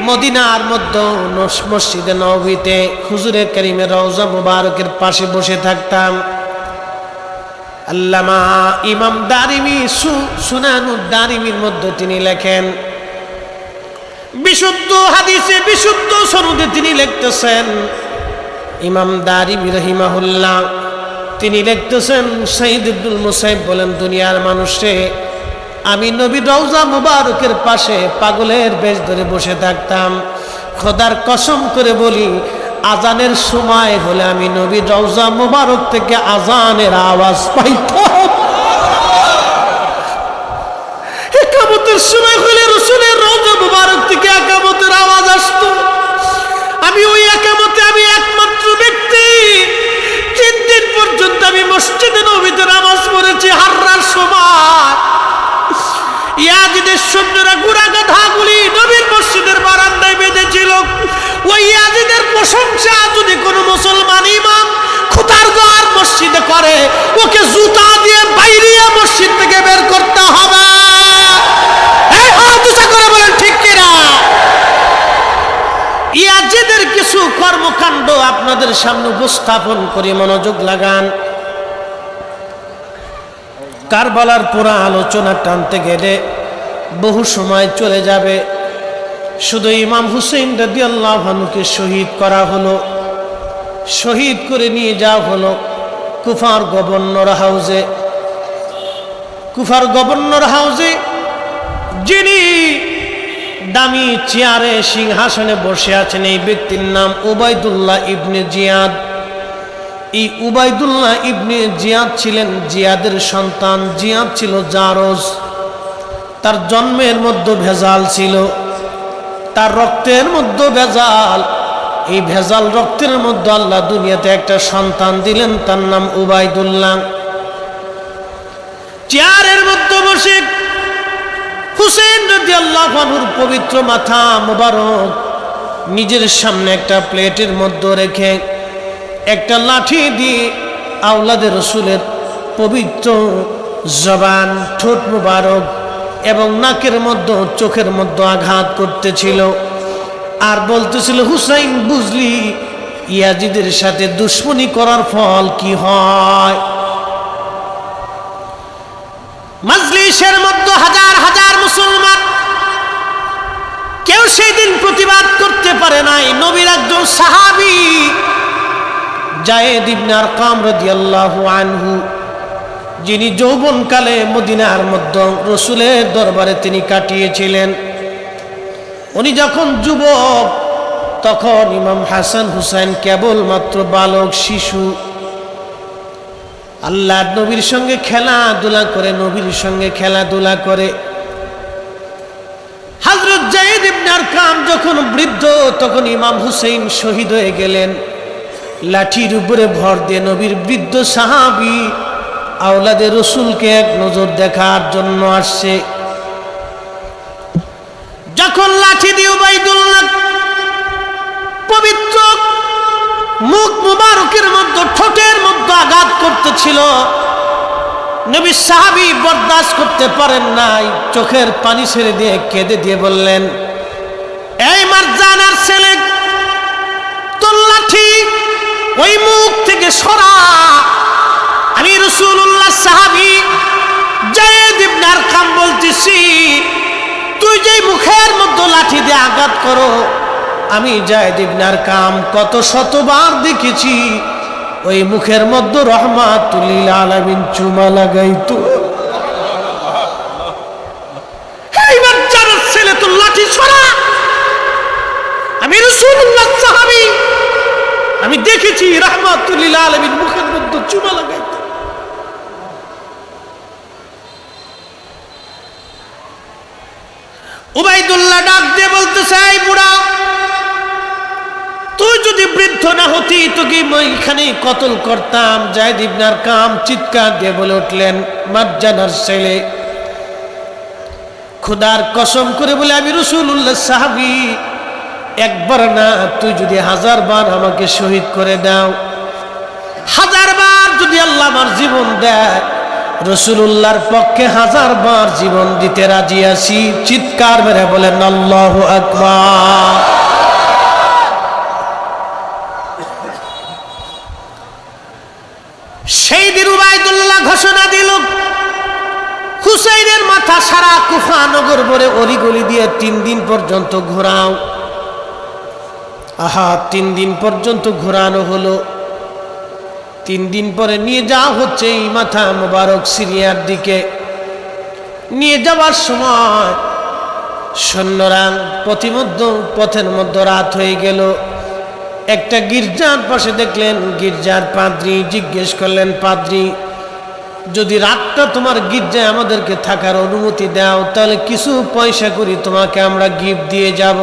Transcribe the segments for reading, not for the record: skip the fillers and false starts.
মদিনার মধ্যে মসজিদে নববীতে হুজুরে কারীমের রওজা মুবারকের পাশে বসে থাকতাম। আল্লামা ইমাম দারিমি সুনানুদ দারিমির মধ্যে তিনি লেখেন, বিশুদ্ধ হাদিসে বিশুদ্ধ সনদে তিনি লিখতেছেন, ইমাম দারিমি রাহিমাহুল্লাহ তিনি লিখতেছেন, সাইদ ইবনুল মুসাইব বলেন, দুনিয়ার মানুষে আমি নবীর রওজা মুবারকের পাশে পাগলের বেশ ধরে বসে থাকতাম। খোদার কসম করে বলি, আজানের সময় হলে আমি নবীর রওজা মুবারক থেকে আজানের আওয়াজ পাইতাম। ইকামতের সময় হলে রাসূলের রওজা মুবারক থেকে ইকামতের আওয়াজ আসতো। আমি ওই ইকামতে আমি একমাত্র ব্যক্তি 3 দিন পর্যন্ত আমি মসজিদে নববীতে নামাজ পড়েছি। হাররার সময় ইয়াজিদের সৈন্যরা ঘোড়া গাধাগুলি নবীর মসজিদের বারান্দায় বেঁধেছিল। ওই ইয়াজিদের প্রশংসা যদি কোনো মুসলমান ইমাম খুতারগার মসজিদে করে, ওকে জুতা দিয়ে বাইরিয়া মসজিদ থেকে বের করতে হবে। এই হাত উঁচা করে বলেন ঠিক কিনা? ইয়াজিদের কিছু কর্মকাণ্ড আপনাদের সামনে উপস্থাপন করে মনোযোগ লাগান। কারবালার পুরা আলোচনা টানতে গেলে বহু সময় চলে যাবে। শুধু ইমাম হুসেইন রাদিয়াল্লাহু আনহুকে শহীদ করা হলো, শহীদ করে নিয়ে যাওয়া হলো কুফার গভর্নর হাউসে। কুফার গভর্নর হাউসে যিনি দামি চেয়ারে সিংহাসনে বসে আছেন, এই ব্যক্তির নাম উবাইদুল্লাহ ইবনে জিয়াদ। এই উবাইদুল্লাহ ইবনে জিয়াদ ছিলেন জিয়াদের সন্তান। জিয়াদ ছিল জারজ। তার জন্মের মধ্যে ভেজাল ছিল, তার রক্তের মধ্যে ভেজাল। এই ভেজাল রক্তের মধ্যে আল্লাহ দুনিয়াতে একটা সন্তান দিলেন, তার নাম উবাইদুল্লাহ। চেয়ারের মধ্যে বসে হুসেন রাদিয়াল্লাহু আনহুর পবিত্র মাথা মোবারক নিজের সামনে একটা প্লেটের মধ্যে রেখে একটা লাঠি দিয়ে আওলাদে রসুলের পবিত্র জবান, ঠোঁট মুবারক এবং নাকের মধ্যে, চোখের মধ্যে আঘাত করতেছিল আর বলতেছিল, হুসাইন বুঝলি ইয়াজিদের সাথে দুশমনি করার ফল কি হয়? মাজলিসের মধ্যে হাজার হাজার মুসলমান, কেউ সেই দিন প্রতিবাদ করতে পারে নাই। নবীর একজন সাহাবী যায়েদ ইবনে আরকাম রাদিয়াল্লাহু আনহু, যিনি যৌবনকালে মদিনার মধ্যে রসুলের দরবারে তিনি কাটিয়েছিলেন। উনি যখন যুবক, তখন ইমাম হাসান হুসাইন কেবলমাত্র বালক, শিশু। আল্লাহর নবীর সঙ্গে খেলাধুলা করে, নবীর সঙ্গে খেলাধুলা করে। হযরত যায়েদ ইবনে আরকাম যখন বৃদ্ধ, তখন ইমাম হুসাইন শহীদ হয়ে গেলেন। লাঠির উপরে ভর দিয়ে নবীর বৃদ্ধ সাহাবী আওলাদে রসুলকে এক নজর দেখার জন্য আসছে। যখন লাঠি দিয়ে উবাইদুল্লাহ পবিত্র মুখ মুবারকের মধ্যে, ঠোঁটের মধ্যে আঘাত করতেছিল, নবী সাহাবী বরদাস্ত করতে পারেন নাই, চোখের পানি ছেড়ে দিয়ে কেঁদে দিয়ে বললেন, এই মারজানার ছেলে, তোর লাঠি ওই মুখ থেকে সরা। আমি রাসূলুল্লাহ সাহাবী যায়েদ ইবনে আরকাম বলতেছি, তুই যেই মুখের মধ্যে লাঠি দিয়ে আঘাত করো, আমি যায়েদ ইবনে আরকাম কত শতবার দেখেছি ওই মুখের মধ্যে রহমাতুল লিল আলামিন চুমা লাগাইতো। এইবার যারা ছেলে, তোর লাঠি সরা। আমি রাসূলুল্লাহ সাহাবী, আমি দেখেছি রহমাতুল লিল আলামিন মুখের মধ্যে চুমা লাগাইতো। উবাইদুল্লাহ ডাক দিয়ে বলতেছে, এই বুড়া, তুই যদি বৃদ্ধ না হতি তোকে এখানে কতল করতাম। যায়েদ ইবনে আরকাম চিৎকার দিয়ে বলে উঠলেন, মারজানার ছেলে, খোদার কসম করে বলে আমি রাসূলুল্লাহ সাহাবী, একবার না, তুই যদি 1000 বার আমাকে শহীদ করে দাও, 1000 বার যদি আল্লাহ আমার জীবন দেয়, রাসূলুল্লাহর পক্ষে 1000 বার জীবন দিতে রাজি আছি। চিৎকার মেরে বলেন আল্লাহু আকবার। সেই দিন উবাইদুল্লাহ ঘোষণা দিল, হুসাইনের মাথা সারা কুফা নগর ভরে অলিগলি দিয়ে 3 দিন পর্যন্ত ঘোরাও। আহা, 3 দিন পর্যন্ত ঘোরানো হলো। 3 দিন পরে নিয়ে যাওয়া হচ্ছে এই মাথা মোবারক সিরিয়ার দিকে। নিয়ে যাওয়ার সময় সৈন্যরা পথের মধ্যে রাত হয়ে গেল। একটা গির্জার পাশে দেখলেন, গির্জার পাদ্রী জিজ্ঞেস করলেন, পাদ্রী, যদি রাতটা তোমার গির্জায় আমাদেরকে থাকার অনুমতি দাও, তাহলে কিছু পয়সা করি তোমাকে আমরা গিফট দিয়ে যাব।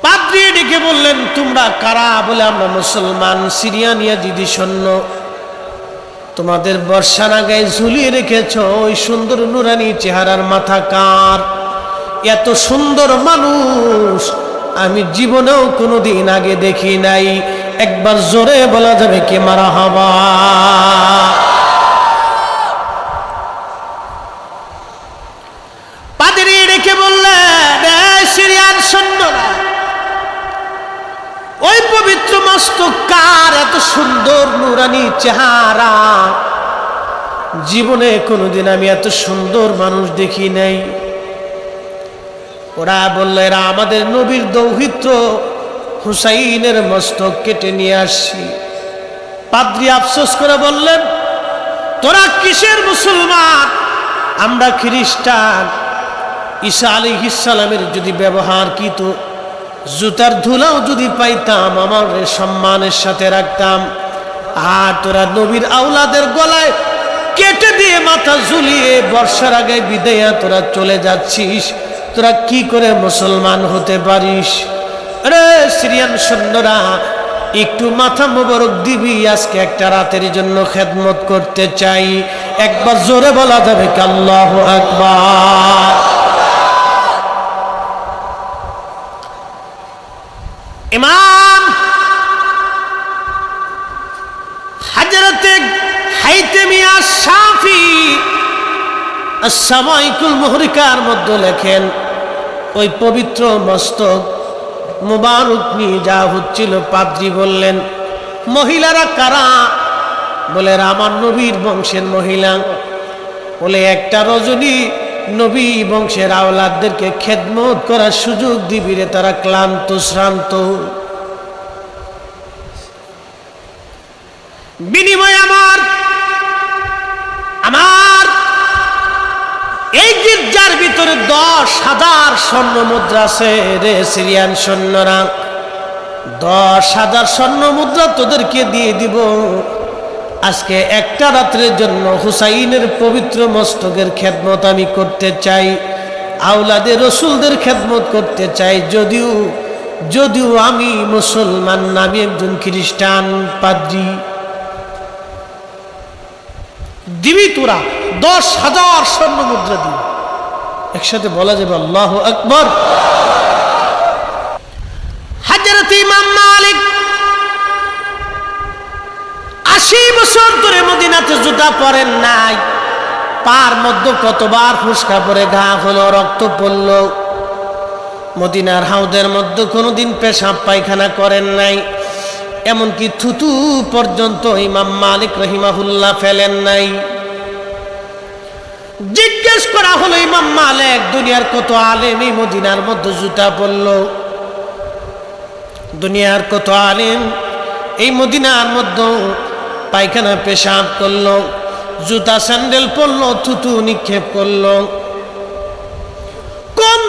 পাদ্রী ডেকে বললেন, তোমরা কারা? বলে, আমরা মুসলমান, সিরিয়ান ইয়াজিদি সৈন্য। তোমাদের বর্ষার আগায় ঝুলিয়ে রেখেছ ওই সুন্দর নুরানি চেহারার মাথা কার? এত সুন্দর মানুষ আমি জীবনেও কোনোদিন আগে দেখি নাই। একবার জোরে বলা যাবে কি মারহাবা? পাদ্রী ডেকে বললেন, সিরিয়ান সৈন্যরা, ওই পবিত্র মস্তক কার? এত সুন্দর নুরানি চেহারা জীবনে কোনোদিন আমি এত সুন্দর মানুষ দেখি নাই। ওরা বলল, এরা আমাদের নবীর দৌহিত্র হুসাইনের মস্তক কেটে নিয়ে আসছি। পাদ্রী আফসোস করে বললেন, তোরা কিসের মুসলমান? আমরা খ্রিস্টান। ঈসা আলাইহিস সালামের যদি ব্যবহার কিতো, জুতার ধুলাও যদি পাইতাম আমার সম্মানের সাথে রাখতাম। আর তোরা নবীর আওলাদের গলায় কেটে দিয়ে মাথা ঝুলিয়ে বর্ষার আগে বিদায়া তোরা চলে যাচ্ছিস। তোরা কি করে মুসলমান হতে পারিস? রে সিরিয়ান সৈন্যরা, একটু মাথা মোবারক দিবি? আজকে একটা রাতের জন্য খেদমত করতে চাই। একবার জোরে বলা যাবে কি আল্লাহু আকবার? ইমাম হযরতে হাইতেমিয়া শাফি আস-সামাইকুল মুহরিকার মধ্যে লেখেন, ওই পবিত্র মস্তক মুবারক নিয়ে যা হচ্ছিল, পাদ্রী বললেন, মহিলারা কারা? বলে, আমার নবীর বংশের মহিলা। বলে, একটা রজনী নবী বংশের আওলাদদেরকে খেদমত করার সুযোগ দিবি রে, তারা ক্লান্ত শ্রান্ত। বিনিময় আমার এই গির্জার ভিতরে 10,000 স্বর্ণ মুদ্রা আছে রে সিরিয়ান সৈন্যরা। 10,000 স্বর্ণ মুদ্রা তোদেরকে দিয়ে দিব। আজকে একটা রাত্রের জন্য হুসাইনের পবিত্র মস্তকের খেদমত আমি করতে চাই, আওলাদে রসুলদের খেদমত করতে চাই। যদিও আমি মুসলমান না, আমি একজন খ্রিস্টান। পাদ্রী, দিবি তোরা 10,000 স্বর্ণ মুদ্রা দিবি। একসাথে বলা যাবে আল্লাহু আকবার। হযরত ইমাম মালিক 80 বছর ধরে মদিনাতে জুতা পরেন নাই। পার মধ্যে কতবার ফুসকা পরে ঘা হলো, রক্ত পড়ল। মদিনার হাউদের মধ্যে কোনোদিন পেশাব পায়খানা করেন নাই, এমনকি থুতু পর্যন্ত ইমাম মালিক রহিমাহুল্লাহ ফেলেন নাই। জিজ্ঞেস করা হলো, ইমাম মালিক, দুনিয়ার কত আলেম এই মদিনার মধ্যে জুতা পরল? দুনিয়ার কত আলেম এই মদিনার মধ্যে পায়খানা পেশাব করলো, জুতা স্যান্ডেল পরলো, থুতু নিক্ষেপ করলো? কোন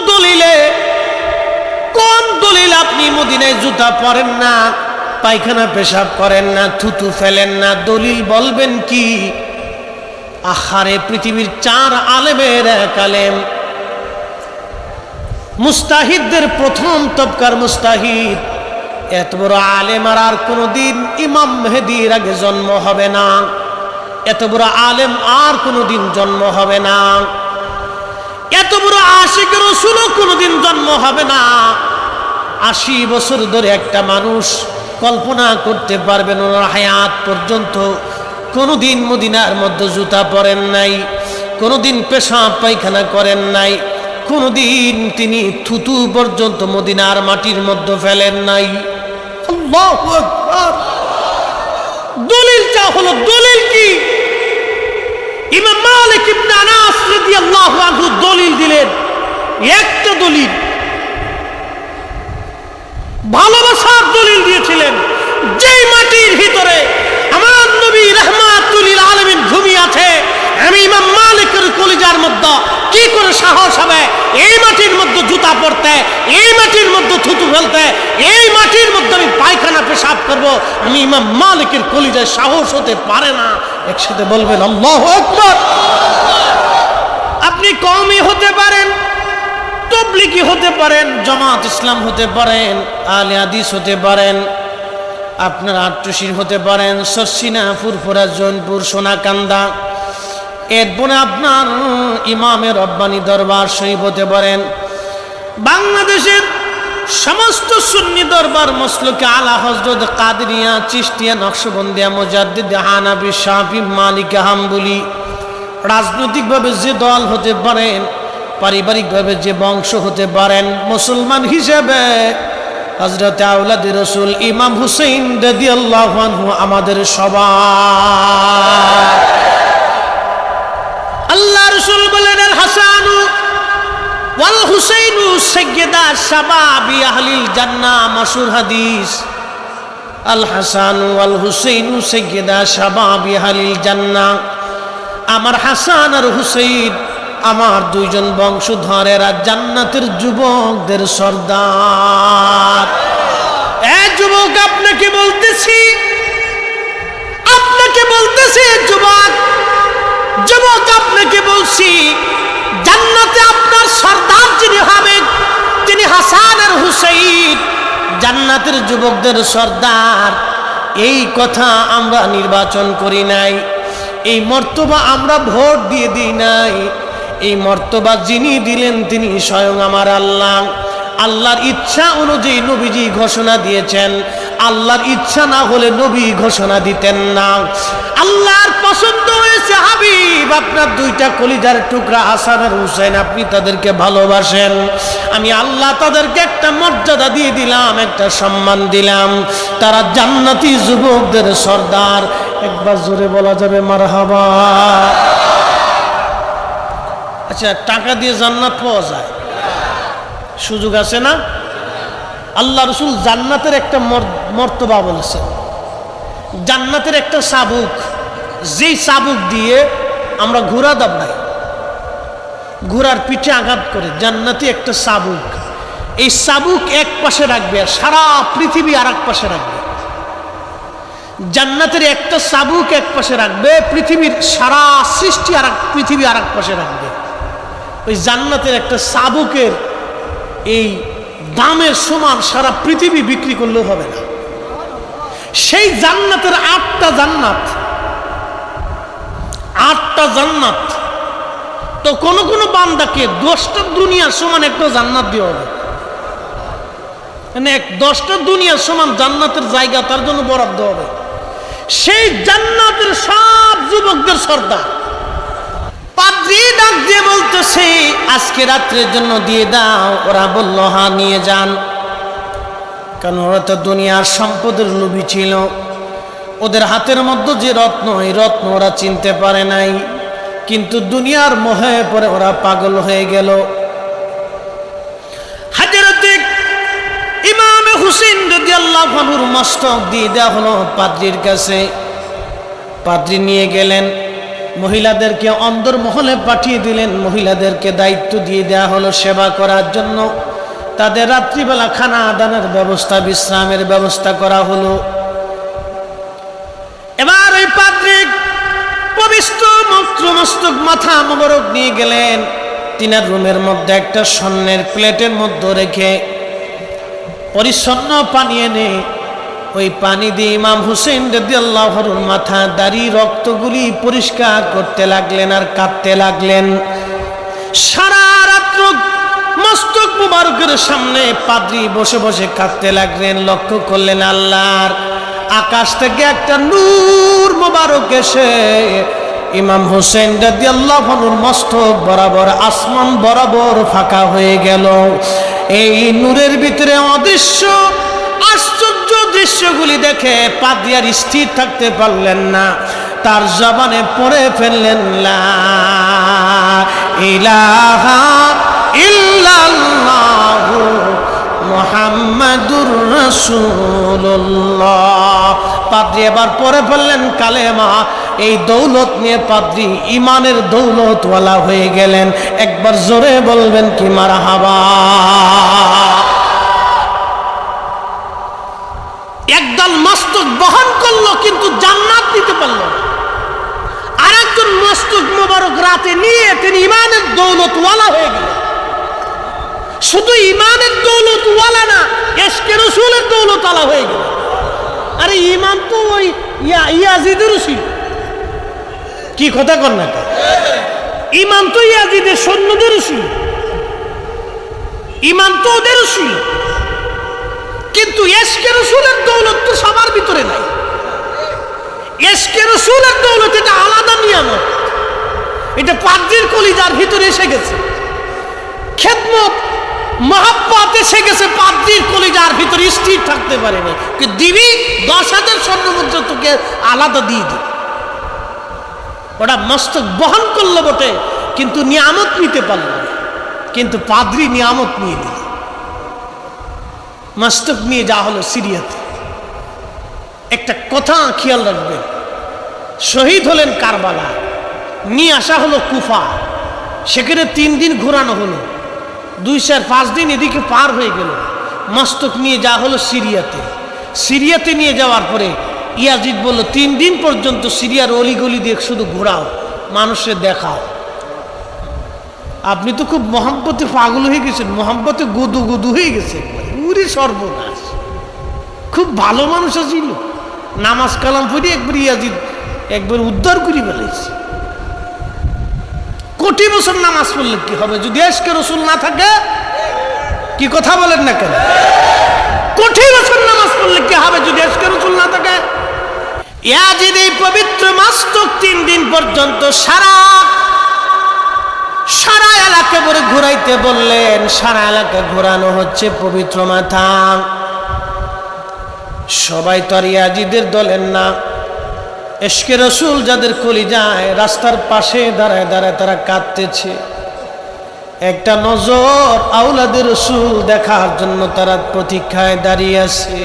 দলিলে আপনি মদিনায় জুতা পরেন না, পায়খানা পেশাব করেন না, থুতু ফেলেন না? দলিল বলবেন কি? আহারে, পৃথিবীর 4 আলেমের 1 আলেম, মুস্তাহিদদের প্রথম তবকার মুস্তাহিদ, এত বড় আলেম আর কোনোদিন ইমাম মেহেদির আগে জন্ম হবে না। এত বড় আলেম আর কোনোদিন জন্ম হবে না। এত বড় আশিক রাসূলও কোনোদিন জন্ম হবে না। 80 বছর ধরে একটা মানুষ কল্পনা করতে পারবেন ওনার হায়াত পর্যন্ত কোনোদিন মদিনার মধ্যে জুতা পরেন নাই, কোনোদিন পেশাব পায়খানা করেন নাই, কোনোদিন তিনি থুতু পর্যন্ত মদিনার মাটির মধ্যে ফেলেন নাই। আল্লাহু আকবার। দলিলটা হলো, দলিল কি? ইমাম মালিক ইবনে আনাস রাদিয়াল্লাহু আনহু দলিল দিলেন, একটা দলিল, ভালোবাসার দলিল দিয়েছিলেন। যেই মাটির ভিতরে আমার নবী রাহমাতুল লিল আলামিন ঘুমিয়ে আছে, আমি ইমাম মালিকের কলিজার মধ্যে কি করে সাহস হবে এই মাটির মধ্যে জুতা পরতে, এই মাটির মধ্যে থুতু ফেলতে, এই মাটির মধ্যে আমি পায়খানা পেশাব করব? আমি ইমাম মালিকের কলিজায় সাহস হতে পারে না। একসাথে বলবেন আল্লাহু আকবার। আপনি কওমি হতে পারেন, তাবলীগী হতে পারেন, জামাত ইসলাম হতে পারেন, আহলে হাদিস হতে পারেন, আপনার আট্টুশির হতে পারেন, সরসিনা, ফুরফুরা, জৈনপুর, সোনাকান্দা, এরপরে আপনার ইমামের রব্বানি দরবার শরীফ হতে পারেন, বাংলাদেশের সমস্ত সুন্নি দরবার মসলকে আলা হযরত কাদেরিয়া, চিশতিয়া, নকশবন্দিয়া, মুজাদ্দিদ, হানাফি, শাফি, মালিকি, হাম্বলি, রাজনৈতিকভাবে যে দল হতে পারেন, পারিবারিকভাবে যে বংশ হতে পারেন, মুসলমান হিসেবে হযরত আওলাদে রাসূল ইমাম হুসাইন রাদিয়াল্লাহু আনহু আমাদের সবার। আল্লাহ রাসূল বলেন, আল হাসানু ওয়াল হুসাইনু সাইয়্যিদা শাবাবি আহলিল জান্নাহ। মাশহুর হাদিস, আল হাসানু ওয়াল হুসাইনু সাইয়্যিদা শাবাবি আহলিল জান্নাহ। আমার হাসান আর হুসাইন আমার দুইজন বংশধরেরা জান্নাতের যুবকদের সর্দার। এ যুবক, আপনাকে বলতেছি, আপনাকে বলতেছি, যুবক, যুবক, আপনাকে বলছি, জান্নাতে আপনার সর্দার যিনি হবেন তিনি হাসান আর হুসাইন, জান্নাতের যুবকদের সর্দার। এই কথা আমরা নির্বাচন করি নাই, এই মর্তবা আমরা ভোট দিয়ে দিই নাই। এই মর্তবা যিনি দিলেন তিনি স্বয়ং আমার আল্লাহ। আল্লাহর ইচ্ছা অনুযায়ী নবীজি ঘোষণা দিয়েছেন, আল্লাহর ইচ্ছা না হলে নবী ঘোষণা দিতেন না। আল্লাহর পছন্দ হয়েছে হাবিব আপনার দুইটা কলিজার টুকরা হাসান আর হুসাইন, আপনি তাদেরকে ভালোবাসেন, আমি আল্লাহ তাদেরকে একটা মর্যাদা দিয়ে দিলাম, একটা সম্মান দিলাম, তারা জান্নাতি যুবকদের সর্দার। একবার জোরে বলা যাবে মারহাবা? আচ্ছা, টাকা দিয়ে জান্নাত পাওয়া যায়, সুযোগ আছে না? আল্লাহ রাসূল জান্নাতের একটা মর্তবা বলেছেন, জান্নাতের একটা চাবুক, যেই চাবুক দিয়ে আমরা ঘোড়া দাবড়াই, ঘোড়ার পিঠে আঘাত করে, জান্নাতি একটা চাবুক। এই চাবুক এক পাশে রাখবে আর সারা পৃথিবী আর এক পাশে রাখবে। জান্নাতের একটা চাবুক এক পাশে রাখবে, পৃথিবীর সারা সৃষ্টি আর পৃথিবী আর এক পাশে রাখবে। ওই জান্নাতের একটা চাবুকের এই দামের সমান সারা পৃথিবী বিক্রি করলেও হবে না। সেই জান্নাতের 8টা জান্নাত, 8টা জান্নাত। তো কোন কোন বান্দাকে 10টা দুনিয়ার সমান একটা জান্নাত দেওয়া হবে, মানে 10টা দুনিয়ার সমান জান্নাতের জায়গা তার জন্য বরাদ্দ হবে। সেই জান্নাতের সব যুবকদের সর্দার। পাদ্রী ডাক দিয়ে বলতেছে, আজকে রাত্রের জন্য দিয়ে দাও। ওরা বলল, হ্যাঁ নিয়ে যান। কারণ ওরা তো দুনিয়ার সম্পদের লোভী ছিল, ওদের হাতের মধ্যে যে রত্ন, এই রত্ন ওরা চিনতে পারে নাই, কিন্তু দুনিয়ার মোহে পরে ওরা পাগল হয়ে গেল। হযরতে ইমাম হুসাইন রাদিয়াল্লাহু আনহুর মস্তক দিয়ে দেওয়া হলো পাদ্রীর কাছে। পাদ্রী নিয়ে গেলেন, মহিলাদেরকে অন্দরমহলে পাঠিয়ে দিলেন, মহিলাদেরকে দায়িত্ব দিয়ে দেওয়া হলো সেবা করার জন্য। তাদের রাত্রিবেলা খানা দানের ব্যবস্থা, বিশ্রামের ব্যবস্থা করা হলো। এবার ওই পাদ্রী পবিত্র মস্তক মাথা মোবারক নিয়ে গেলেন, তিনার রুমের মধ্যে একটা স্বর্ণের প্লেটের মধ্যে রেখে পরিচ্ছন্ন পানি এনে ওই পানি দিয়ে ইমাম হুসাইন রাদিয়াল্লাহু আনহুর মাথা, দাড়ি, রক্তগুলি পরিষ্কার করতে লাগলেন আর কাঁদতে লাগলেন। সারা রাত্র মস্তক মুবারকের সামনে পাদ্রী বসে বসে কাঁদতে লাগলেন। লক্ষ্য করলেন আল্লাহর আকাশ থেকে একটা নূর মোবারক এসে ইমাম হোসেন রাদিয়াল্লাহু আনহুর মস্তক বরাবর আসমান বরাবর ফাঁকা হয়ে গেল। এই নূরের ভিতরে অদৃশ্য আশ্চর্য দৃশ্যগুলি দেখে পাদ্রিয়ার স্থির থাকতে পারলেন না, তার জবানে পড়ে ফেললেন লা ইলাহা ইল্লাল্লাহু মুহাম্মাদুর রাসূলুল্লাহ। পাদ্রী এবার পড়ে ফেললেন কালেমা। এই দৌলত নিয়ে পাদ্রী ইমানের দৌলতওয়ালা হয়ে গেলেন। একবার জোরে বলবেন কি মারহাবা। একদল মস্তক বহন করলো কিন্তু জান্নাত দিতে পারল না। আরেকজন মস্তক মোবারক রাতে নিয়ে তিনি ইমানের দৌলতওয়ালা হয়ে গেলেন। শুধু ইমানের দৌলতওয়ালা না, ইশকে রাসূলের দৌলতওয়ালা হয়ে গেল। আরে ইমান তো ওই ইয়াজিদের ছিল, কি কথা কর না, ইমান তো ইয়াজিদের সৈন্যদের ছিল, ইমান তো ওদের ছিল, কিন্তু ইশকে রাসূলের দৌলত তো সবার ভিতরে নাই। ইশকে রাসূলের দৌলত এটা আলাদা নিয়ামত, এটা পাদ্রীর কলিজার ভিতরে এসে গেছে। খেদমত মহব্বত এসে গেছে পাদ্রীর কলিজার ভিতরে, স্থির থাকতে পারেনি। দিবি 10,000 স্বর্ণমুদ্রা তোকে আলাদা দিয়ে দিই। ওটা মস্তক বহন করলো বটে, কিন্তু নিয়ামত নিতে পারল না। কিন্তু পাদ্রী নিয়ামত নিয়ে দিল। মস্তক নিয়ে যা হলো সিরিয়াতে। একটা কথা খেয়াল রাখবেন, শহীদ হলেন কারবালা, নিয়ে আসা হলো কুফা, সেখানে 3 দিন ঘোরানো হলো, 2-4-5 দিন এদিকে পার হয়ে গেল। মস্তক নিয়ে যা হলো সিরিয়াতে। সিরিয়াতে নিয়ে যাওয়ার পরে ইয়াজিদ বলল 3 দিন পর্যন্ত সিরিয়ার অলিগলি দিয়ে শুধু ঘোরাও, মানুষের দেখাও। আপনি তো খুব মহব্বতে পাগল হয়ে গেছেন, মহব্বতে গুদু গুদু হয়ে গেছে। উরি সর্বনাশ, খুব ভালো মানুষ ছিল, নামাজ কালাম পড়ে একবার ইয়াজিদ একবার উদ্ধার করে ফেলেছে। কোটি বছর নামাজ পড়লে কি হবে যদি ইশকে রাসূল না থাকে? কি কথা বলেন না কেন? কোটি বছর নামাজ পড়লে কি হবে যদি ইশকে রাসূল না থাকে? ইয়াজিদ এই পবিত্র মস্তক 3 দিন পর্যন্ত সারা এলাকা ভরে ঘুরাইতে বললেন। সারা এলাকা ঘোরানো হচ্ছে পবিত্র মাথা। সবাই তো আর ইয়াজিদের দলের না। ইশকে রাসূল যাদের কলিজায়, রাস্তার পাশে দাঁড়ায় দাঁড়ায় তারা কাঁদতেছে। একটা নজর আওলাদের রাসূল দেখার জন্য তারা প্রতীক্ষায় দাঁড়িয়ে আছে।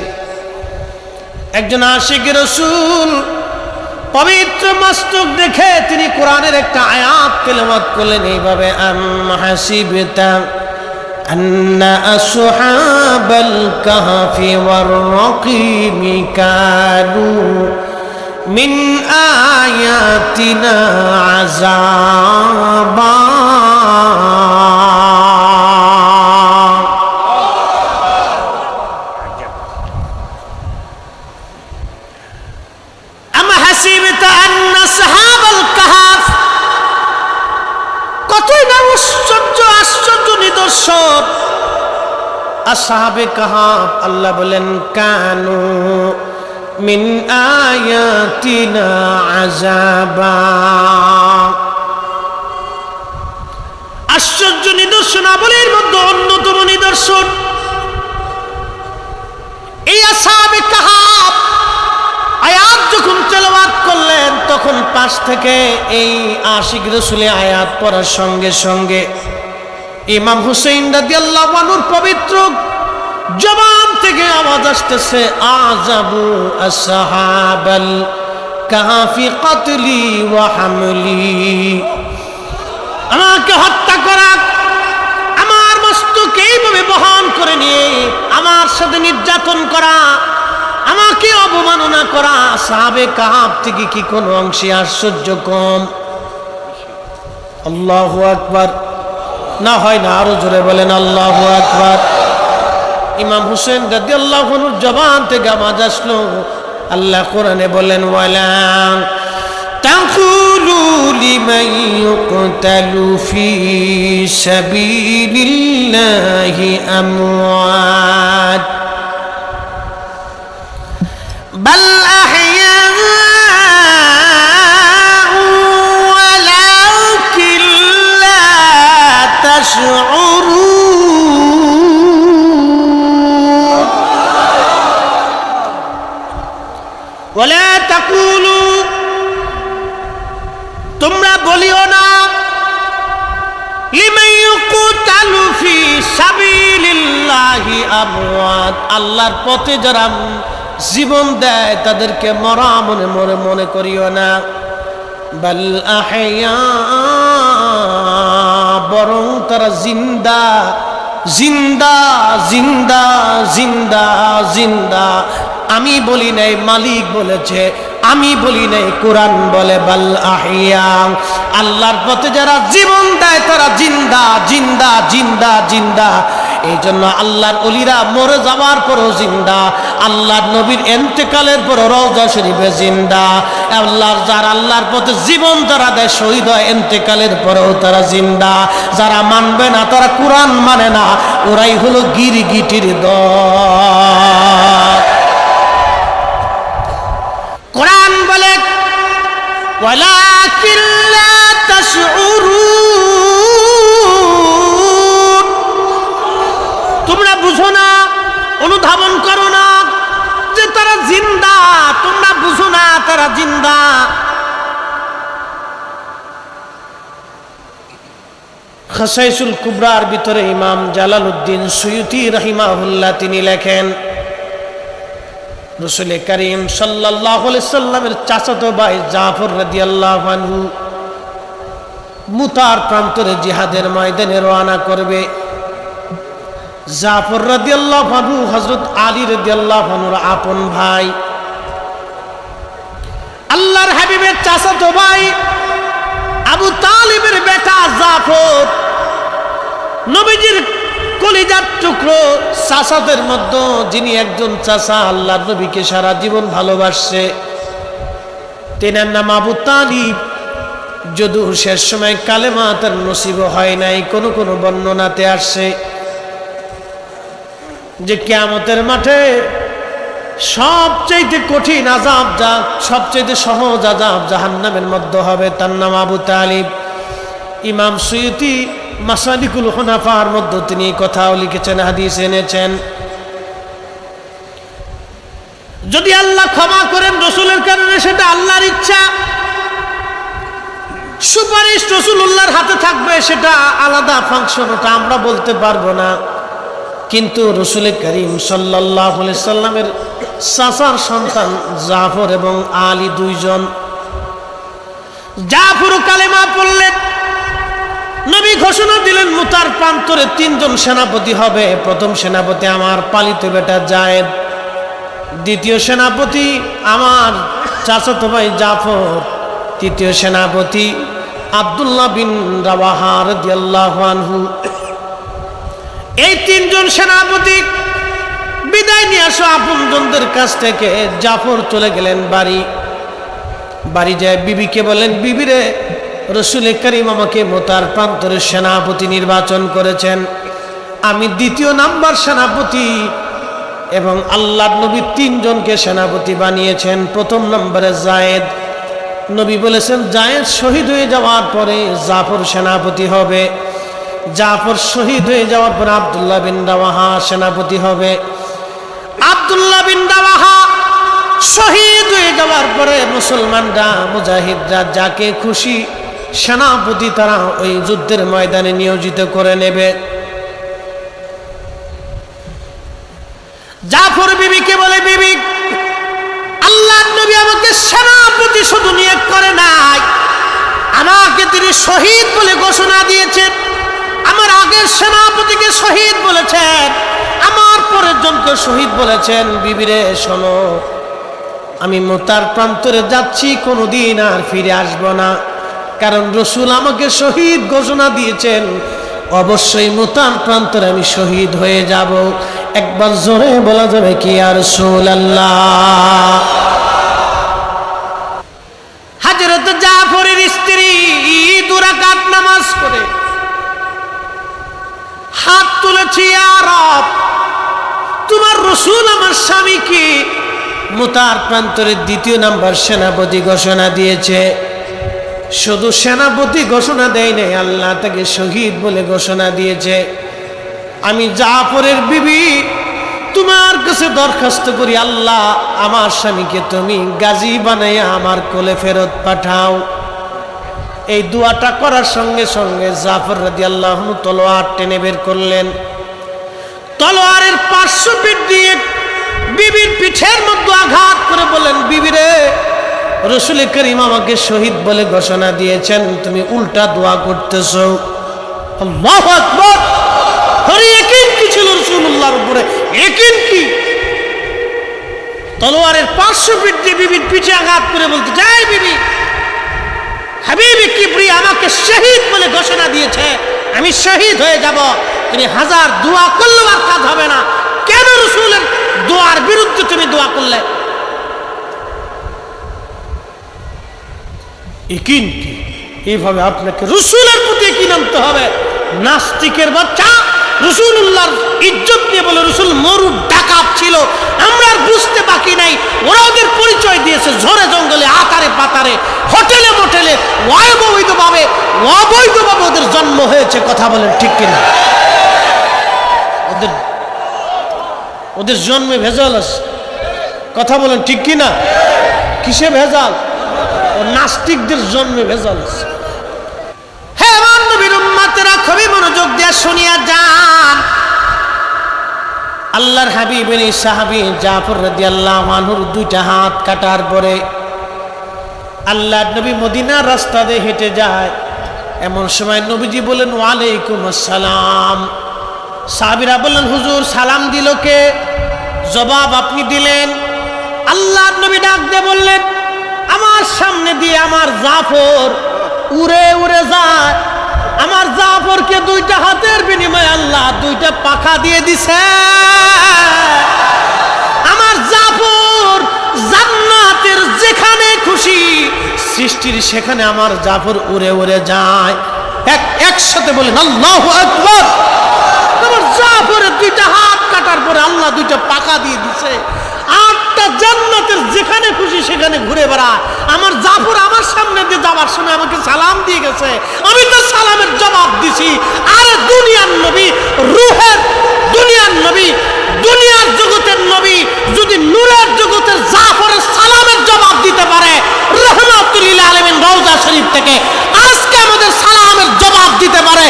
একজন আশিক রাসূল পবিত্র মস্তক দেখে তিনি কোরআনের একটা আয়াত তেলাওয়াত করলেন এইভাবে, আম হাসিবতা আন্না আসহাবাল কাহফি ওয়ার রাকিমি কানু মিন আয়াতিনা আযাবা। আম হাসিবতা আন্না আসহাবাল কাহফ, কতই না আশ্চর্য নিদর্শন। আসহাবে কাহফ, আল্লাহ বলেন কানু মিন আয়াতিনা আযাবা। আশ্চর্য নিদর্শনাবলীর মধ্যে অন্যতম নিদর্শন এই আসহাবে কাহফ। আয়াত যখন তেলাওয়াত করলেন তখন পাশ থেকে এই আশিক রাসূলের আয়াত পড়ার সঙ্গে সঙ্গে ইমাম হুসাইন রাদিয়াল্লাহু আনহুর পবিত্র জবান থেকে আওয়াজ আসতেছে, আযাবু আসহাবাল কাহফি কতলি ওয়া হামলি। আমাকে হত্যা করা, আমার মস্তক এইভাবে বহন করে নিয়ে আমার সাথে নির্যাতন করা, আমাকে অবমাননা করা আসহাবে কাহফ থেকে কি কোনো অংশে আশ্চর্য কম? আল্লাহু আকবার। না হয় না, আরো জোরে বলেন আল্লাহু আকবার। ইমাম হুসেন রাদিয়াল্লাহু আনহুর জবান থেকে আওয়াজ আসলো, আল্লাহ কোরআনে বলেন, ওয়ালা তাকুলু লিমান ইউকতালু ফি সাবিলিল্লাহি আমওয়াত বাল تشعرون ولا تقولوا তোমরা বলিও না লিমান ইউকতালু ফি সাবিলিল্লাহি আমওয়াত আল্লাহর পথে যারা জীবন দেয় তাদেরকে মরা মনে করিও না বাল আহইয়া বরং তারা জিন্দা জিন্দা জিন্দা জিন্দা জিন্দা আমি বলি নাই মালিক বলেছে আমি বলি নাই কোরআন বলে বাল আহইয়া আল্লাহর পথে যারা জীবন দেয় তারা জিন্দা জিন্দা জিন্দা জিন্দা এই জন্য আল্লাহর ওলিরা মরে যাওয়ার পরও জিন্দা আল্লাহর নবীর ইন্তেকালের পর রওজা শরীফে জিন্দা আল্লাহর পথে জীবন যারা দেয় শহীদ হয় ইন্তেকালের পরেও তারা জিন্দা যারা মানবে না তারা কোরআন মানে না ওরাই হলো গিরগিটির দল কোরআন বলে ওয়ালাকিন লা তাশউরুন তোমরা বুঝো না অনুধাবন করো না যে তারা জিন্দা তোমরা বুঝো না তারা জিন্দা খাসাইসুল কুবরার ভিতরে ইমাম জালালউদ্দিন সুয়ুতি রাহিমাহুল্লাহ তিনি লেখেন রাসূল করিম সাল্লাল্লাহু আলাইহি সাল্লামের চাচাতো ভাই জাফর রাদিয়াল্লাহু আনহু মুতার প্রান্তরে জিহাদের ময়দানে রওনা করবে জাফর রাদিয়াল্লাহু আনহু হযরত আলী রাদিয়াল্লাহু আনহুর আপন ভাই আল্লাহর হাবিবের চাচাতো ভাই আবু তালিবের বেটা জাফর নবীজির কলিজার টুকরো চাচাদের মধ্যে যিনি একজন চাচা আল্লাহর নবীকে সারা জীবন ভালোবাসছে তিনার নাম আবু তালিব যদিও শেষ সময় কালেমা তার নসিব হয় নাই কোন কোন বর্ণনাতে আসছে যে কিয়ামতের মাঠে সবচেয়ে কঠিন আযাব যা সবচেয়ে সহজ আযাব জাহান্নামের মধ্যে হবে তার নাম আবু তালিব ইমাম সুয়ুতি মাসালিকুল হুনাফার মধ্যে তিনি কথাও লিখেছেন হাদিস এনেছেন যদি আল্লাহ ক্ষমা করেন রাসূলের কারণে সেটা আল্লাহর ইচ্ছা সুপারিশ রাসূলুল্লাহর হাতে থাকবে সেটা আলাদা ফাংশন ওটা আমরা বলতে পারবো না কিন্তু রাসূল করিম সাল্লাল্লাহু আলাইহি সাল্লামের চাচার সন্তান জাফর এবং আলী দুইজন জাফর কালেমা পড়লেন নবী ঘোষণা দিলেন মুতার প্রান্তরে তিনজন সেনাপতি হবে প্রথম সেনাপতি আমার পালিত বেটা যায়েদ দ্বিতীয় সেনাপতি আমার চাচাতো ভাই জাফর তৃতীয় সেনাপতি আব্দুল্লাহ বিন রাওয়াহা রাদিয়াল্লাহু আনহু এই তিনজন সেনাপতি বিদায় নিয়ে আসো আপনজনদের কাছ থেকে জাফর চলে গেলেন বাড়ি যায় বিবিকে বলেন বিবিরে রাসূল করিম আমাকে মুতার প্রান্তরের সেনাপতি নির্বাচন করেছেন আমি দ্বিতীয় নাম্বার সেনাপতি এবং আল্লাহর নবী তিনজনকে সেনাপতি বানিয়েছেন প্রথম নম্বরে যায়েদ নবী বলেছেন যায়েদ শহীদ হয়ে যাওয়ার পরে জাফর সেনাপতি হবে জাফর শহীদ হয়ে যাওয়ার পর আব্দুল্লাহ বিন রাওয়াহা সেনাপতি হবে আব্দুল্লাহ বিন রাওয়াহা শহীদ হয়ে যাওয়ার পরে মুসলমানরা মুজাহিদরা যাকে খুশি সেনাপতি তারা ওই যুদ্ধের ময়দানে নিয়োজিত করে নেবে জাফর বিবিকে বলে বিবি আল্লাহর নবী আমাকে সেনাপতি শুধু নিয়োগ করে নাই আমাকে তিনি শহীদ বলে ঘোষণা দিয়েছেন আমার আগের সেনাপতিকে শহীদ বলেছেন আমার পরের জনকে শহীদ বলেছেন বিবিরে শোনো আমি মুতার প্রান্তরে যাচ্ছি কোনোদিন আর ফিরে আসব না কারণ রাসূল আমাকে শহীদ ঘোষণা দিয়েছেন অবশ্যই মুতার প্রান্তরে আমি শহীদ হয়ে যাব একবার জোরে বলা যাবে কি ইয়া রাসূলুল্লাহ হযরত জাফরের স্ত্রী দুই রাকাত নামাজ পড়ে হাত তুলেছি ইয়া রব তোমার রাসূল আমার স্বামীকে মুতার প্রান্তরের দ্বিতীয় নাম্বার সেনাপতি ঘোষণা দিয়েছে শুধু সেনাপতি ঘোষণা দেয় নাই, আল্লাহ তাকে শহীদ বলে ঘোষণা দিয়েছে। আমি জাফরের বিবি তোমার কাছে দরখাস্ত করি, আল্লাহ আমার স্বামীকে তুমি গাজী বানাইয়া আমার কোলে ফেরত পাঠাও। এই দোয়াটা করার সঙ্গে সঙ্গে জাফর রাদিয়াল্লাহু আনহু তলোয়ার টেনে বের করলেন। তলোয়ারের পার্শ্ব পিঠ দিয়ে বিবির পিঠের মধ্যে আঘাত করে বলেন, বিবি রে, রাসূল করিম আমাকে শহীদ বলে ঘোষণা দিয়েছেন, তুমি উল্টা দোয়া করতেছো। আল্লাহু আকবার। হরি ইয়াকিন কি ছিল রাসূলুল্লাহর উপরে, ইয়াকিন কি? তলোয়ারের পার্শ্ব পিঠ দিয়ে বিবির পিঠে আঘাত করে বলতে, যাই বিবি, হাবিবি কিবরি আমাকে শহীদ বলে ঘোষণা দিয়েছে, আমি শহীদ হয়ে যাব। তুমি হাজার দোয়া করলেও আর কাজ হবে না। কেন রাসূলের দোয়ার বিরুদ্ধে তুমি দোয়া করলে? ইয়াকিন কি? এইভাবে আপনাকে রাসূলের প্রতি ইয়াকিন আনতে হবে। নাস্তিকের বাচ্চা রাসূলুল্লাহর ইজ্জত নিয়ে বলে রাসূল মরু ডাকাত ছিল, আমরা আর বুঝতে বাকি নাই। ওরা ওদের পরিচয় দিয়েছে ঝড়ে জঙ্গলে, আতারে পাতারে, হোটেলে মোটেলে, অবৈধভাবে ওদের জন্ম হয়েছে। কথা বলেন ঠিক কিনা? ওদের জন্মে ভেজাল আছে। কথা বলেন ঠিক কিনা? কিসে ভেজাল? ও নাস্তিকদের জন্মে ভেজাল আছে। হ্যাঁ আমার নবীর উম্মতেরা খুবই মনোযোগ দিয়ে শুনিয়া যান। আল্লাহর হাবিবের সাহাবী জাফর রাদিয়াল্লাহু আনহুর দুইটা হাত কাটার পরে আল্লাহর নবী মদিনার রাস্তা দিয়ে হেঁটে যায়। এমন সময় নবীজি বলেন, ওয়ালাইকুম আসসালাম। সাহাবীরা বললেন, হুজুর সালাম দিল কে? জবাব আপনি দিলেন। আল্লাহর নবী ডাক দিয়ে বললেন, আমার সামনে দিয়ে আমার জাফর উড়ে উড়ে যায়। আমার জাফরকে দুইটা হাতের বিনিময়ে আল্লাহ দুইটা পাখা দিয়ে দিছে। আমার জাফর জান্নাতের যেখানে খুশি সৃষ্টির সেখানে আমার জাফর উড়ে উড়ে যায়। একসাথে বলেন আল্লাহু আকবার। আমার জাফরের দুইটা হাত কাটার পরে আল্লাহ দুইটা পাখা দিয়ে দিছে। আটটা জান্নাতের যেখানে খুশি সেখানে ঘুরে বেড়ায়। আমার জাফর আমার সামনে দিয়ে যাওয়ার সময় আমাকে সালাম দিয়ে গেছে, আমি তো সালামের জবাব দিছি। আরে দুনিয়ার নবী, রূহের দুনিয়ার নবী, দুনিয়ার জগতের নবী যদি নূরের জগতের জাফরের সালামের জবাব দিতে পারে রাহমাতুল লিল আলামিন রওজা শরীফ থেকে, আজকে আমাদের সালামের জবাব দিতে পারে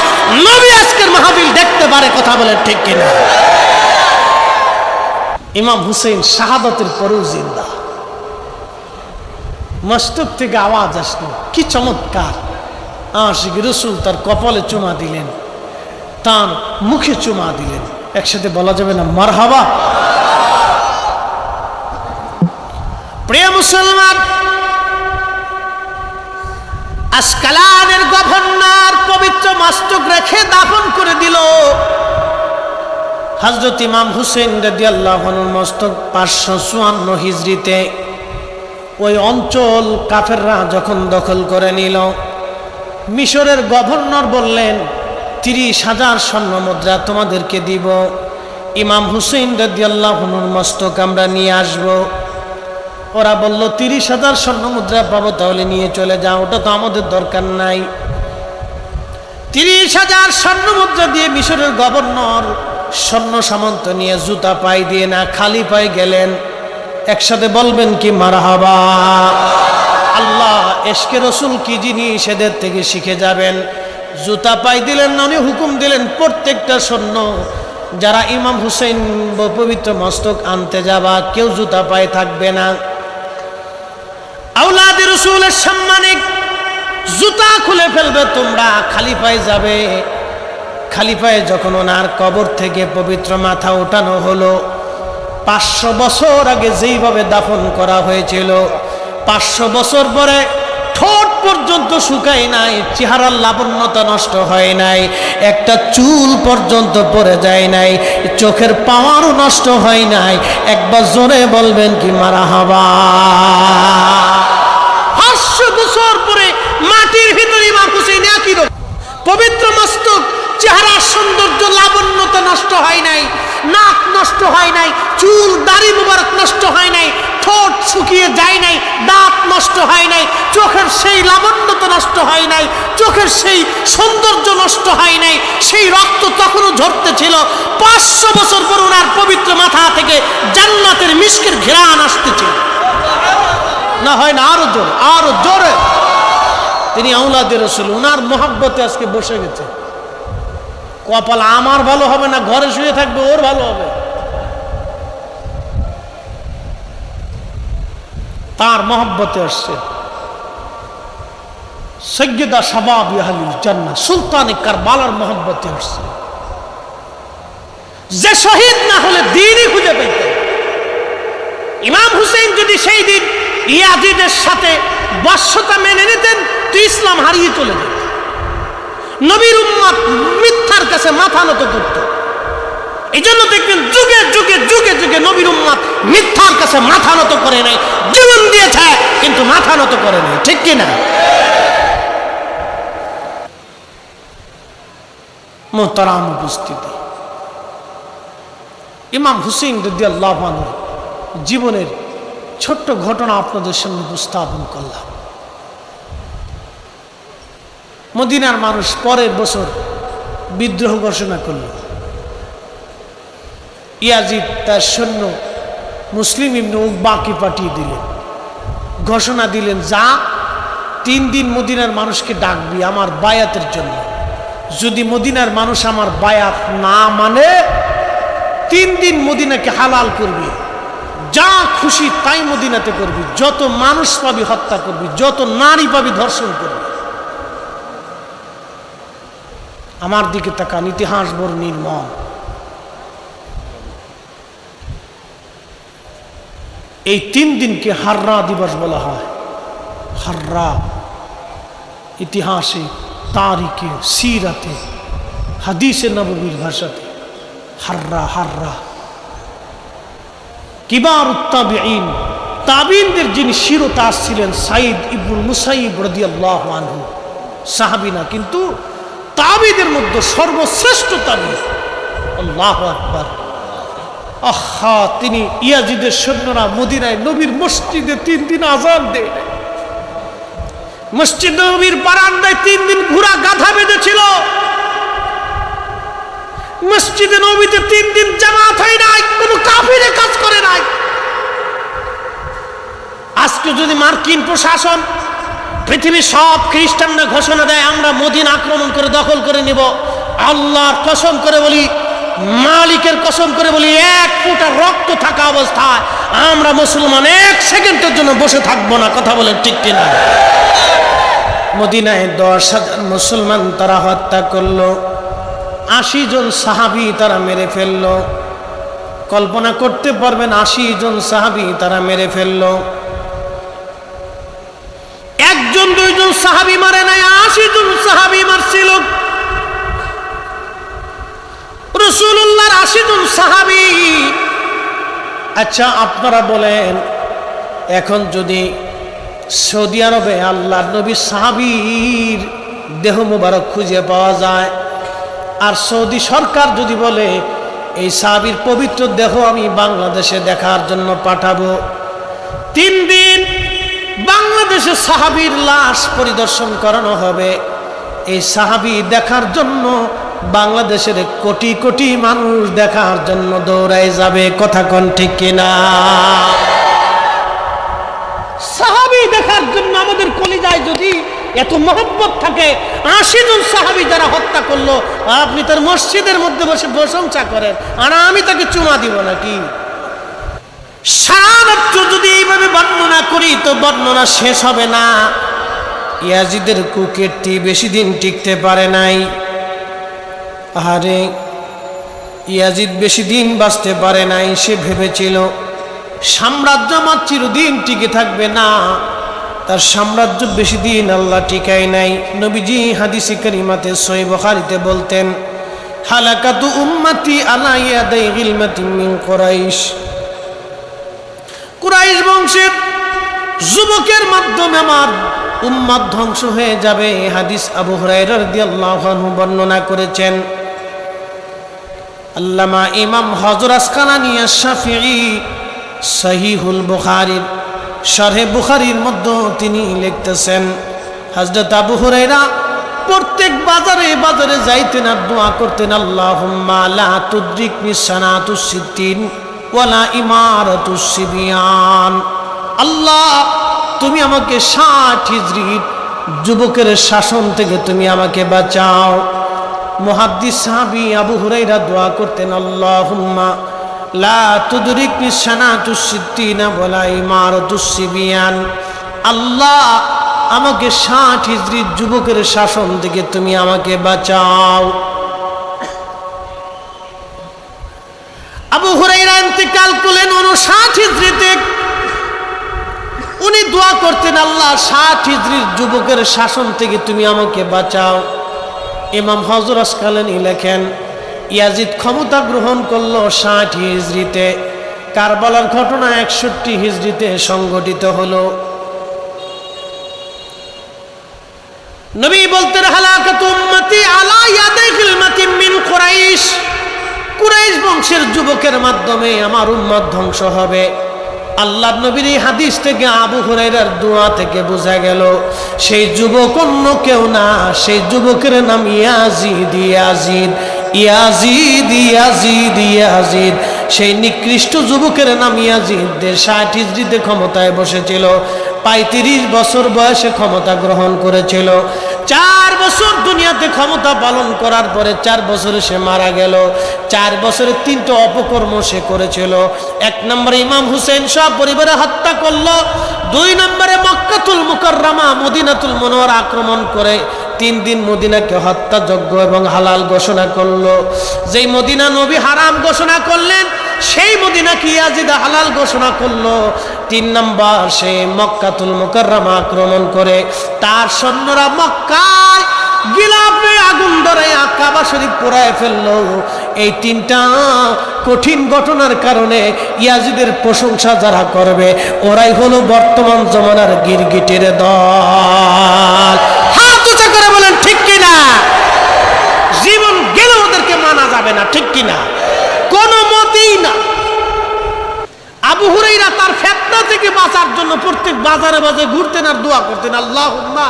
নবী আজকের মাহফিল দেখতে পারে। কথা বলেন ঠিক কিনা? ইমাম হুসেইন শাহাদাতের পরেও জিন্দা। মস্তক থেকে আওয়াজ আসলো, কি চমৎকার! আশিক রাসূল তার কপালে চুমা দিলেন, তার মুখে চুমা দিলেন। একসাথে বলা যাবে না মারহাবা? প্রিয় মুসলমান, আসকালানের গভর্নর পবিত্র মস্তক রেখে দাফন করে দিল। হযরত ইমাম হুসেইন রাদিয়াল্লাহু আনহুর মস্তক 554 হিজরিতে ওই অঞ্চল কাফেররা যখন দখল করে নিল, মিশরের গভর্নর বললেন 30,000 স্বর্ণ মুদ্রা তোমাদেরকে দিব, ইমাম হুসেইন রাদিয়াল্লাহু আনহুর মস্তক আমরা নিয়ে আসব। ওরা বলল 30,000 স্বর্ণ মুদ্রা পাবো, তাহলে নিয়ে চলে যাও, ওটা তো আমাদের দরকার নাই। 30,000 স্বর্ণ মুদ্রা দিয়ে মিশরের গভর্নর স্বর্ণ সামন্ত নিয়ে জুতা পায়ে দিয়ে না খালি পায়ে গেলেন। একসাথে বলবেন কি মারহাবা? আল্লাহ এশকে রসুল কি জিনিস এদের থেকে শিখে যাবেন। জুতা পায়ে দিলেন না, উনি হুকুম দিলেন প্রত্যেকটা স্বর্ণ যারা ইমাম হুসেইন পবিত্র মস্তক আনতে যাবা কেউ জুতা পায়ে থাকবে না। আওলাদ রাসূলের সম্মানে জুতা খুলে ফেলবে, তোমরা খালি পায়ে যাবে। খালি পায়ে যখন ওনার কবর থেকে পবিত্র মাথা ওঠানো হলো, 500 বছর আগে যেইভাবে দাফন করা হয়েছিল, 500 বছর পরে ঠোঁট পর্যন্ত শুকায় নাই, চেহারার লাবণ্যতা নষ্ট হয় নাই, একটা চুল পর্যন্ত পড়ে যায় নাই, চোখের পাওয়ারও নষ্ট হয় নাই। একবার জোরে বলবেন কি মারহাবা? 500 বছর পরে মাটির ভিতরে ইমাম হুসেইন একই রকম পবিত্র মস্তক চেহারার সৌন্দর্য লাবণ্যতা নষ্ট হয় নাই, নাক নষ্ট হয় নাই, চুল দাড়ি মুবারক নষ্ট হয় নাই, ঠোঁট শুকিয়ে যায় নাই, দাঁত নষ্ট হয় নাই, চোখের সেই লাবণ্যতা নষ্ট হয় নাই, চোখের সেই সৌন্দর্য নষ্ট হয় নাই, সেই রক্ত তখনও ঝরতেছিল। 500 বছর পর ওনার পবিত্র মাথা থেকে জান্নাতের মিস্কের ঘ্রাণ আসতেছিল। না হয় না, আরো জোরে, আরো জোরে। তিনি আওলাদে রাসূল, ওনার মহব্বতে আজকে বসে গেছে। কপাল আমার ভালো হবে না, ঘরে শুয়ে থাকবে, ওর ভালো হবে। তার মহব্বতে আসছে। সৈয়দা শাবাব আহলিল জান্নাহ সুলতানে কারবালার মহব্বতে আসছে। যে শহীদ না হলে দ্বীনই খুঁজে পেতেন। ইমাম হুসেইন যদি সেই দিন ইয়াজিদের সাথে বশ্যতা মেনে নিতেন তো ইসলাম হারিয়ে চলে যেত। নবীর উম্মত মিথ্যার কাছে মাথা নত করত। এই জন্য দেখবেন যুগে যুগে যুগে যুগে নবীর উম্মত মিথ্যার কাছে মাথা নত করে নাই, জীবন দিয়েছে কিন্তু মাথা নত করে নাই, ঠিক কিনা? মুহতারাম উপস্থিতি, ইমাম হুসেইন রাদিয়াল্লাহু আনহু জীবনের ছোট্ট ঘটনা আপনাদের সামনে উপস্থাপন করলাম। মদিনার মানুষ পরের বছর বিদ্রোহ ঘোষণা করল। ইয়াজিদ তার সৈন্য মুসলিম ইবনে উকবাকে পাঠিয়ে দিলেন, ঘোষণা দিলেন, যা 3 দিন মদিনার মানুষকে ডাকবি আমার বায়াতের জন্য। যদি মদিনার মানুষ আমার বায়াত না মানে 3 দিন মদিনাকে হালাল করবি, যা খুশি তাই মদিনাতে করবি, যত মানুষ পাবি হত্যা করবি, যত নারী পাবি ধর্ষণ করবি। আমার দিকে তাকান, ইতিহাস বড় নির্মম। এই 3 দিনকে হাররা দিবস বলা হয়। হাররা ইতিহাসে, তারিখে, সিরাতে, হাদিসে নববীর ভাষাতে হাররা হাররা। কিবার তাবিঈন, তাবিঈনদের যিনি শিরোতাজ ছিলেন সাইদ ইবনুল মুসাইয়িব রাদিয়াল্লাহু আনহু, সাহাবী না কিন্তু তাবিঈদের মধ্যে সর্বশ্রেষ্ঠ তাবিঈ। আল্লাহু আকবার। আহা, তিনি ইয়াজিদের সৈন্যরা মদিনায় নবীর মসজিদে 3 দিন আযান দেয়। মসজিদ নববীর বারান্দায় 3 দিন ঘোড়া গাধা বেঁধেছিল। মসজিদে নববীতে 3 দিন জামাত হয় নাই, কোনো কাফিরে কাজ করে নাই। আজকে যদি মার্কিন প্রশাসন, পৃথিবীর সব খ্রিস্টানরা ঘোষণা দেয় আমরা মদিনা আক্রমণ করে দখল করে নিব, আল্লাহর কসম করে বলি, মালিকের কসম করে বলি, 1 ফোঁটা রক্ত থাকা অবস্থায় আমরা মুসলমান 1 সেকেন্ডের জন্য বসে থাকবো না। কথা বলেন ঠিক কিনা? মদিনায় 10,000 মুসলমান তারা হত্যা করলো, 80 জন সাহাবী তারা মেরে ফেললো। কল্পনা করতে পারবেন 80 জন সাহাবী তারা মেরে ফেললো। 1 জন 2 জন সাহাবী মারে নাই, 80 জন সাহাবী মারছিল। রাসূলুল্লাহর 80 জন সাহাবী। আচ্ছা আপনারা বলেন, এখন যদি সৌদি আরবে আল্লাহর নবী সাহাবীর দেহ মুবারক খুঁজে পাওয়া যায়, আর সৌদি সরকার যদি বলে এই সাহাবীর পবিত্র দেহ আমি বাংলাদেশে দেখার জন্য পাঠাবো, 3 দিন বাংলাদেশে সাহাবীর লাশ পরিদর্শন করানো হবে। এই সাহাবী দেখার জন্য বাংলাদেশের কোটি কোটি মানুষ দেখার জন্য দৌড়ায় যাবে। কথা কোন ঠিক কিনা? সাহাবী দেখার জন্য আমাদের কলিজায় যদি এত মহব্বত থাকে, 80 জন সাহাবী যারা হত্যা করলো, আপনি তার মসজিদের মধ্যে বসে প্রশংসা করেন, আর আমি তাকে চুমা দিব নাকি? সারা রাত্র যদি এইভাবে বর্ণনা করি তো বর্ণনা শেষ হবে না। ইয়াজিদের কুকীর্তি বেশি দিন টিকতে পারে নাই। আরে ইয়াজিদ বেশি দিন বাঁচতে পারে নাই। সে ভেবেছিল সাম্রাজ্য আমার চিরদিন টিকে থাকবে না, তার সাম্রাজ্য বেশি দিন আল্লাহ টিকায় নাই। নবীজি হাদিসে কারিমাতে সহিহ বুখারীতে বলতেন, হালাকাতু উম্মতি আলা ইয়াদাই গিলমাতিন মিন কুরাইশ। কুরাইশ বংশের যুবকের মাধ্যমে আমার উম্মত ধ্বংস হয়ে যাবে। হাদিস আবু হুরায়রা রাদিয়াল্লাহু আনহু বর্ণনা করেছেন। আল্লামা ইমাম হযরত আসকালানী আশ-শাফিঈ সহিহুল বুখারীর শরহে বুখারীর মধ্যে তিনি লিখতেছেন, হযরত আবু হুরায়রা প্রত্যেক বাজারে বাজারে যাইতেন আর দোয়া করতেন, আল্লাহুম্মা লা তুদরিকনি সানাতুস সিদ্দিন ওয়ালা ইমারাতুস সিবিয়ান। আল্লাহ, তুমি আমাকে 60 হিজরির যুবকের শাসন থেকে তুমি আমাকে বাঁচাও। মুহাদ্দিস সাহাবী আবু হুরায়রা দোয়া করতেন, আল্লাহুম্মা লা তুদরিকনি সানাতুস সিদ্দিন ওয়ালা ইমারাতুস সিবিয়ান। আল্লাহ, আমাকে 60 হিজরির যুবকের শাসন থেকে তুমি আমাকে বাঁচাও। আবু হুরায়রা ইন্তেকাল করলেন 59 হিজরিতে। উনি দোয়া করতেন, আল্লাহ 60 হিজরির যুবকের শাসন থেকে তুমি আমাকে বাঁচাও। ইমাম হযরত আসকালানী লেখেন, ইয়াজিদ ক্ষমতা গ্রহণ করলো 60 হিজরিতে। কারবালার ঘটনা 61 হিজরিতে সংঘটিত হলো। নবী বলতেন, হালাকাতু উম্মতি আলা ইয়াদি খিলমাতিন মিন কুরাইশ। কুরাইশ বংশের যুবকের মাধ্যমে আমার উম্মত ধ্বংস হবে। আল্লাহর নবীর এই হাদিস থেকে আবু হুরায়রার দোয়া থেকে বোঝা গেল সেই যুবক অন্য কেউ না, সেই যুবকের নাম Yazid. Yazid Yazid Yazid Yazid সেই নিকৃষ্ট যুবকের নাম ইয়াজিদ। 60 হিজরিতে ক্ষমতায় বসেছিল। 35 বছর বয়সে ক্ষমতা গ্রহণ করেছিল। 4 বছর দুনিয়াতে ক্ষমতা পালন করার পরে 4 বছরে সে মারা গেল। 4 বছরে 3টা অপকর্ম সে করেছিল। 1 নম্বরে ইমাম হুসেন সব পরিবারে হত্যা করলো। 2 নম্বরে মক্কাতুল মুকাররমা মদিনাতুল মুনাওয়ারা আক্রমণ করে 3 দিন মদিনাকে হত্যাযোগ্য এবং হালাল ঘোষণা করলো। যেই মদিনা নবী হারাম ঘোষণা করলেন, সেই মদিনাকে ইয়াজিদ হালাল ঘোষণা করলো। 3 নম্বর সে মক্কাতুল মুকাররমা আক্রমণ করে তার সৈন্যরা মক্কায় গিলাফে আগুন ধরে কাবা শরীফ পোড়ায় ফেললো। এই 3টা কঠিন ঘটনার কারণে ইয়াজিদের প্রশংসা যারা করবে ওরাই হলো বর্তমান জমানার গিরগিটির দল। হাত উঁচা করে বলেন ঠিক কিনা? জীবন গেলে ওদেরকে মানা যাবে না, ঠিক কিনা? কোনো মতেই না। আবু হুরায়রা তার ফিতনা থেকে বাঁচার জন্য প্রত্যেক বাজারে বাজারে ঘুরতেন আর দোয়া করতেন, আল্লাহুম্মা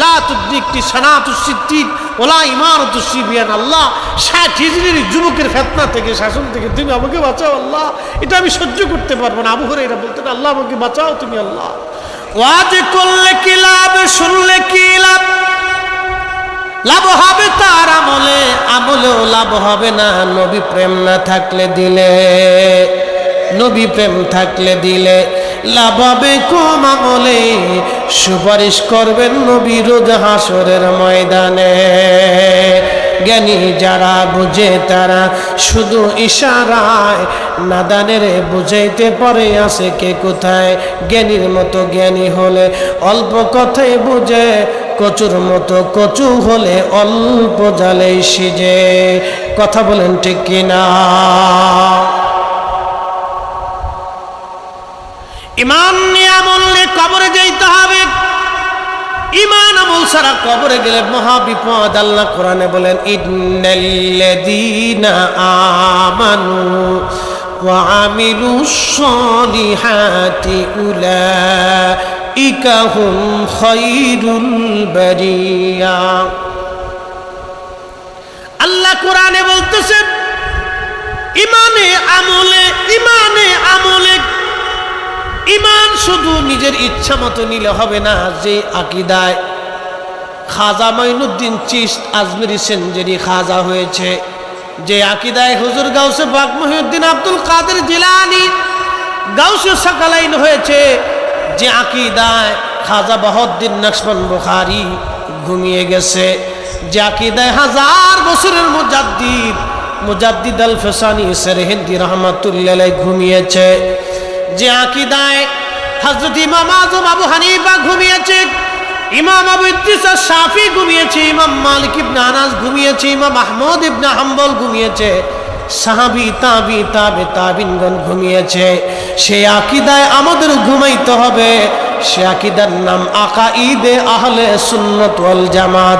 লা তুদরিকনি সানাতুস সিদ্দিন ওয়ালা ইমারাতুস সিবিয়ান। আল্লাহ 60 হিজরির যুবকের ফিতনা থেকে, শাসন থেকে তুমি আমাকে বাঁচাও আল্লাহ, এটা আমি সহ্য করতে পারবো না। আবু হুরায়রা বলতেন, আল্লাহ আমাকে বাঁচাও তুমি আল্লাহ। ওয়াজ করলে কি লাভ, শুনলে কি লাভ? লাভ হবে তার আমলে, আমলেও লাভ হবে না নবী প্রেম না থাকলে দিলে। নবী প্রেম থাকলে দিলে লাভ হবে কম আমলে, সুপারিশ করবেন নবী রোজ হাসরের ময়দানে। জ্ঞানী যারা বুঝে তারা শুধু ইশারায়, নাদানের বুঝাইতে পারে আছে কে কোথায়। জ্ঞানীর মতো জ্ঞানী হলে অল্প কথাই বুঝে, কচুর মতো কচু হলে অল্প জালেই সিজে। কথা বলেন ঠিক কিনা? ইমান নিয়ে আমল নিয়ে কবরে যাইতে হবে। ইমান আমল ছাড়া কবরে গেলে মহা বিপদ। আল্লাহ কোরআনে বলেন, ইন্নাল্লাযীনা আমানু ওয়া আমিলুস সলিহাতি উলাইকা হুম খায়রুল বারিয়া। আল্লাহ কোরআনে বলতেছেন, ইমানে আমলে, ইমানে আমলে। ইমান শুধু নিজের ইচ্ছা মতো নিলে হবে না। যে আকীদায় খাজা মাইনুদ্দিন চিশত আজমিরি সেনজেরি খাজা হয়েছে, যে আকীদায় হুজুর গাউসে পাক মহিউদ্দিন আব্দুল কাদের জিলানী গাউসে সাকালাইন হয়েছে, যে আকীদায় খাজা বাহাউদ্দিন নকশবন্দ বুখারী ঘুমিয়ে গেছে, যে আকীদায় 1000 বছরের মুজাদ্দিদ আল ফিসানি সরহিন্দি রাহমাতুল্লাহ আলাইহি ঘুমিয়েছে, যে আকীদায় হযরত ইমাম আযম আবু হানিফা ঘুমিয়েছে, ইমাম আবু ইদ্রিস শাফি ঘুমিয়েছে, ইমাম মালিক ইবনে আনাস ঘুমিয়েছে, ইমাম আহমদ ইবনে হাম্বল ঘুমিয়েছে, সাহাবী তাবিঈন ঘুমিয়েছে। সেই আকীদায় আমাদের ঘুমাইতে হবে। সে আকীদার নাম আকাঈদে আহলে সুন্নাত ওয়াল জামাত।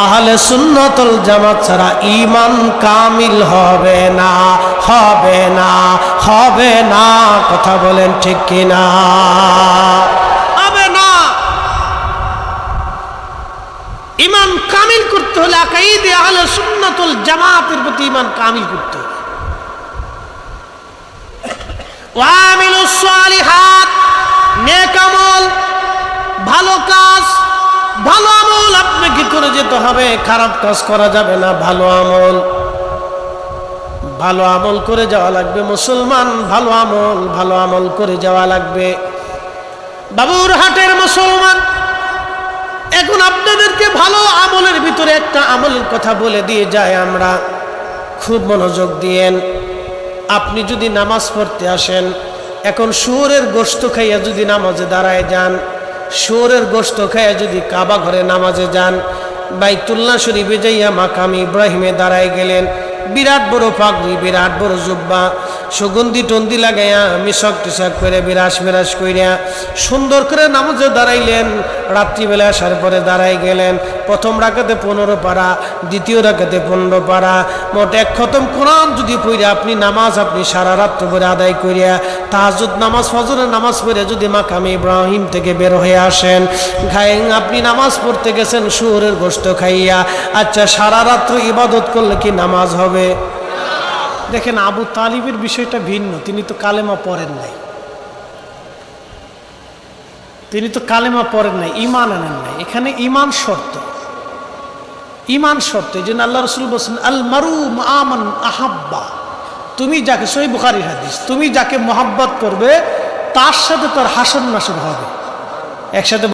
আহলে সুন্নাত ওয়াল জামাত ছাড়া ঈমান কামিল হবে না, হবে না, হবে না। কথা বলেন ঠিক কিনা? হবে না। ঈমান কামিল করতে হলে আকাঈদে আহলে সুন্নাত ওয়াল জামাতের প্রতি ঈমান কামিল করতে হবে। ওয়ামিলুস সালিহাত, নেক আমল, ভালো কাজ, ভালো আমল আপনাকে করে যেতে হবে, খারাপ কাজ করা যাবে না। ভালো আমল, ভালো আমল করে যাওয়া লাগবে মুসলমান। ভালো আমল, ভালো আমল করে যাওয়া লাগবে। বাবুরহাটের মুসলমান, এখন আপনাদেরকে ভালো আমলের ভিতরে একটা আমলের কথা বলে দিয়ে যায় আমরা, খুব মনোযোগ দিয়েন। আপনি যদি নামাজ পড়তে আসেন, এখন শুয়োরের গোশত খাইয়া যদি নামাজে দাঁড়ায় যান, শুয়োরের গোশত খাইয়া যদি কাবা ঘরে নামাজে যান, বাইতুল্লাহ শরীফে যাইয়া মাকাম ইব্রাহিমে দাঁড়ায় গেলেন, বিরাট বড় পাগড়ি, বিরাট বড় জুব্বা, সুগন্ধি টন্দি লাগাইয়া মিশক টিশক করে বিরাস মিরাস কইরা সুন্দর করে নামাজে দাঁড়াইলেন। রাত্রিবেলা আসার পরে দাঁড়াই গেলেন। প্রথম রাকাতে 15 পারা, দ্বিতীয় রাকাতে 15 পারা, মোট 1 খতম কোরআন যদি পড়ে আপনি নামাজ আপনি সারা রাত্র পরে আদায় করিয়া তাহাজ্জুদ নামাজ, ফজরের নামাজ পড়ে যদি মাকামে ইব্রাহিম থেকে বের হয়ে আসেন, আপনি নামাজ পড়তে গেছেন শুয়োরের গোশত খাইয়া, আচ্ছা সারা রাত্র ইবাদত করলে কি নামাজ হবে? দেখেন, আবু তালিবের বিষয়টা ভিন্ন। তিনি তো কালেমা পড়েন নাই, তিনি তো কালেমা পড়েন নাই, ঈমান আনেন নাই। এখানে ঈমান শর্ত, ঈমান শর্ত। এই জন্য আল্লাহ রাসূল বলেছেন, আল মারু আমান আহাব্বা, তুমি যাকে, সহিহ বুখারীর হাদিস, তুমি যাকে মহব্বত করবে তার সাথে তোর হাসর নাসর হবে একসাথে।